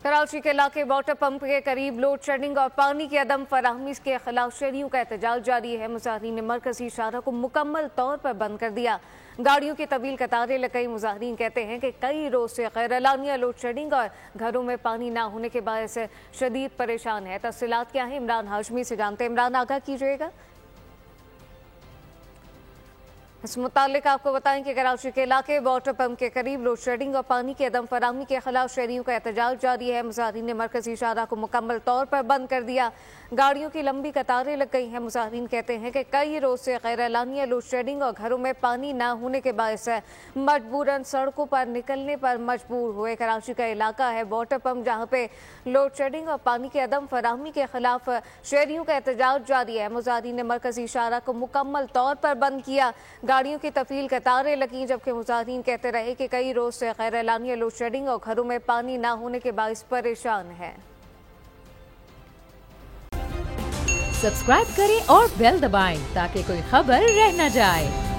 कराची के इलाके water pump के करीब लोड शेडिंग और पानी की अदम फराहमी के खिलाफ शहरियों का एहतजाज जारी है। मुजाहिरीन ने मरकजी इशारा को मुकम्मल तौर पर बंद कर दिया। गाड़ियों की तवील कतारें लगाई। मुजाहिरीन कहते हैं कि कई रोज से गैर-एलानिया लोड शेडिंग और घरों में पानी ना होने के बायस शदीद परेशान है। तफसीलात क्या है, इमरान हाशमी से जानते हैं। इमरान, आगाह कीजिएगा। इस मुतालिक आपको बताएं कि कराची के इलाके वाटर पंप के करीब लोड शेडिंग और पानी की अदम फराहमी के खिलाफ शहरियों का एहतजाज जारी है। मुजाहिरीन ने मरकजी इशारा को मुकम्मल तौर पर बंद कर दिया। गाड़ियों की लंबी कतारें लग गई हैं। मुजाहिरीन कहते हैं कि कई रोज से गैर-एलानिया लोड शेडिंग और घरों में पानी ना होने के बायस मजबूरन सड़कों पर निकलने पर मजबूर हुए। कराची का इलाका है वाटर पंप, जहाँ पे लोड शेडिंग और पानी की अदम फराहमी के खिलाफ शहरियों का एहतजाज जारी है। मुजाहिरीन ने मरकजी इशारा को मुकम्मल तौर पर बंद किया। गाड़ियों की तफील कतारें लगी, जबकि मुजाहिरीन कहते रहे कि कई रोज से गैर-एलानिया लोड शेडिंग और घरों में पानी ना होने के बायस परेशान है। सब्सक्राइब करें और बेल दबाएं ताकि कोई खबर रह न जाए।